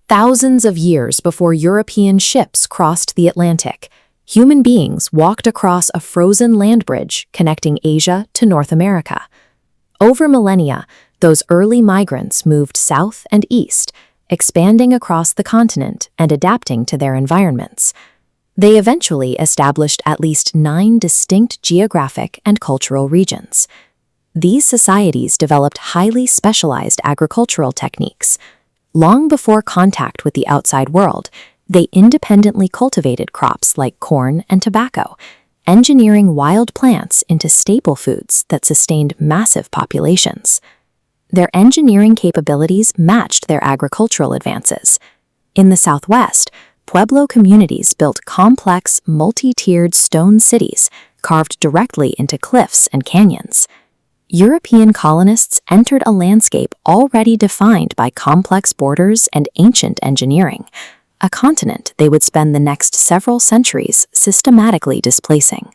Thousands of years before European ships crossed the Atlantic, human beings walked across a frozen land bridge connecting Asia to North America. Over millennia, those early migrants moved south and east, expanding across the continent and adapting to their environments. They eventually established at least 9 distinct geographic and cultural regions. These societies developed highly specialized agricultural techniques. Long before contact with the outside world, they independently cultivated crops like corn and tobacco, engineering wild plants into staple foods that sustained massive populations. Their engineering capabilities matched their agricultural advances. In the Southwest, Pueblo communities built complex, multi-tiered stone cities carved directly into cliffs and canyons. European colonists entered a landscape already defined by complex borders and ancient engineering, a continent they would spend the next several centuries systematically displacing.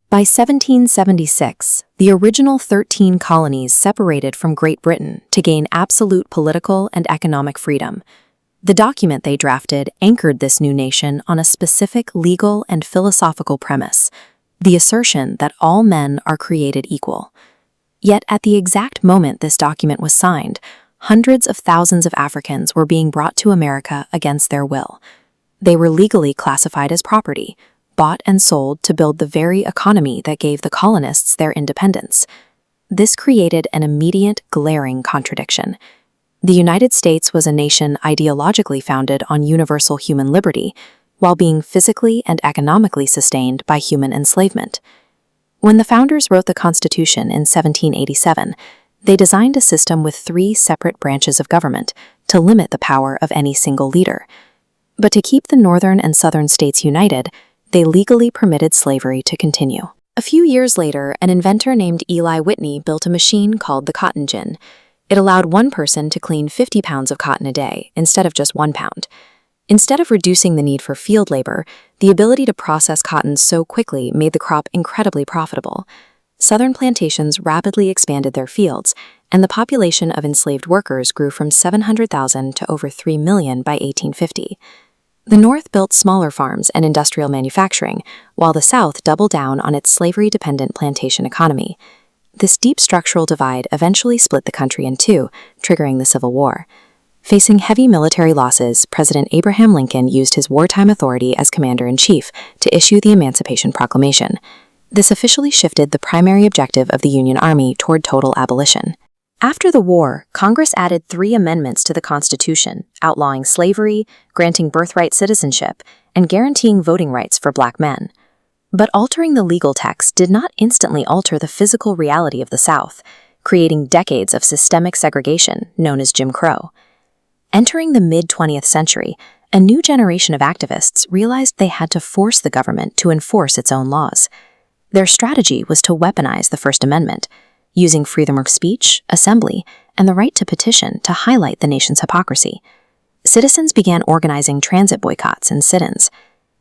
By 1776, the original 13 colonies separated from Great Britain to gain absolute political and economic freedom. The document they drafted anchored this new nation on a specific legal and philosophical premise, the assertion that all men are created equal. Yet at the exact moment this document was signed, hundreds of thousands of Africans were being brought to America against their will. They were legally classified as property, bought and sold to build the very economy that gave the colonists their independence. This created an immediate, glaring contradiction. The United States was a nation ideologically founded on universal human liberty, while being physically and economically sustained by human enslavement. When the founders wrote the Constitution in 1787, they designed a system with 3 separate branches of government to limit the power of any single leader. But to keep the northern and southern states united, they legally permitted slavery to continue. A few years later, an inventor named Eli Whitney built a machine called the cotton gin. It allowed one person to clean 50 pounds of cotton a day instead of just 1 pound. Instead of reducing the need for field labor, the ability to process cotton so quickly made the crop incredibly profitable. Southern plantations rapidly expanded their fields, and the population of enslaved workers grew from 700,000 to over 3 million by 1850. The North built smaller farms and industrial manufacturing, while the South doubled down on its slavery-dependent plantation economy. This deep structural divide eventually split the country in two, triggering the Civil War. Facing heavy military losses, President Abraham Lincoln used his wartime authority as commander-in-chief to issue the Emancipation Proclamation. This officially shifted the primary objective of the Union Army toward total abolition. After the war, Congress added 3 amendments to the Constitution, outlawing slavery, granting birthright citizenship, and guaranteeing voting rights for Black men. But altering the legal text did not instantly alter the physical reality of the South, creating decades of systemic segregation known as Jim Crow. Entering the mid-20th century, a new generation of activists realized they had to force the government to enforce its own laws. Their strategy was to weaponize the First Amendment, using freedom of speech, assembly, and the right to petition to highlight the nation's hypocrisy. Citizens began organizing transit boycotts and sit-ins.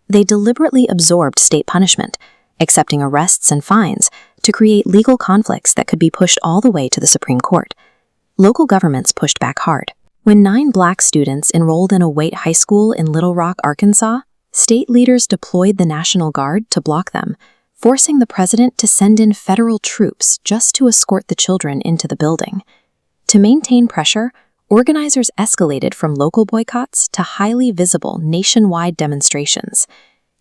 They deliberately absorbed state punishment, accepting arrests and fines to create legal conflicts that could be pushed all the way to the Supreme Court. Local governments pushed back hard. When 9 Black students enrolled in a Waite High School in Little Rock, Arkansas, state leaders deployed the National Guard to block them, forcing the president to send in federal troops just to escort the children into the building. To maintain pressure, organizers escalated from local boycotts to highly visible nationwide demonstrations.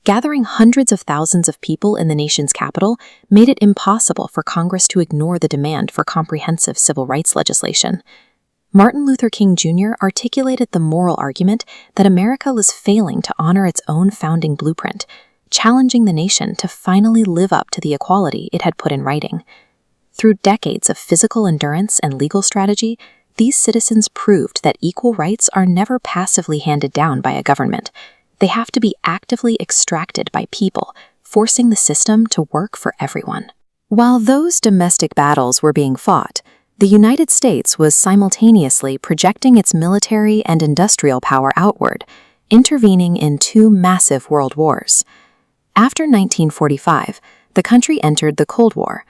Gathering hundreds of thousands of people in the nation's capital made it impossible for Congress to ignore the demand for comprehensive civil rights legislation. Martin Luther King Jr. articulated the moral argument that America was failing to honor its own founding blueprint, challenging the nation to finally live up to the equality it had put in writing. Through decades of physical endurance and legal strategy, these citizens proved that equal rights are never passively handed down by a government. They have to be actively extracted by people, forcing the system to work for everyone. While those domestic battles were being fought, the United States was simultaneously projecting its military and industrial power outward, intervening in 2 massive world wars. After 1945, the country entered the Cold War.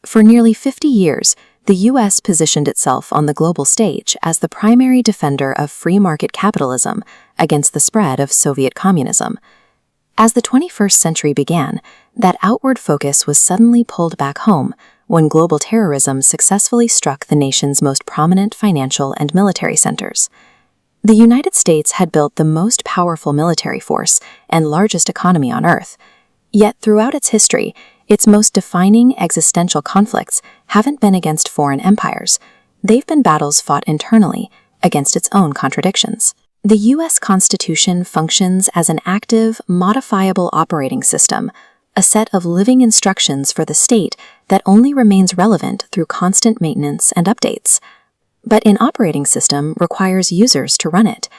For nearly 50 years, the U.S. positioned itself on the global stage as the primary defender of free market capitalism against the spread of Soviet communism. As the 21st century began, that outward focus was suddenly pulled back home when global terrorism successfully struck the nation's most prominent financial and military centers. The United States had built the most powerful military force and largest economy on Earth. Yet throughout its history, its most defining existential conflicts haven't been against foreign empires. They've been battles fought internally against its own contradictions. The U.S. Constitution functions as an active, modifiable operating system, a set of living instructions for the state that only remains relevant through constant maintenance and updates. But an operating system requires users to run it.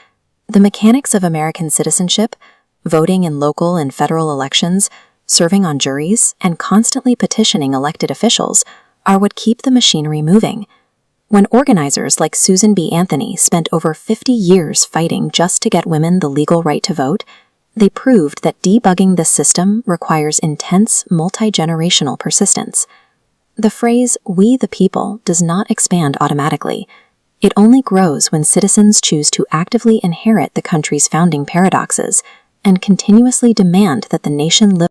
The mechanics of American citizenship, voting in local and federal elections, serving on juries, and constantly petitioning elected officials are what keep the machinery moving. When organizers like Susan B. Anthony spent over 50 years fighting just to get women the legal right to vote, they proved that debugging this system requires intense, multi-generational persistence. The phrase, "we the people," does not expand automatically. It only grows when citizens choose to actively inherit the country's founding paradoxes and continuously demand that the nation live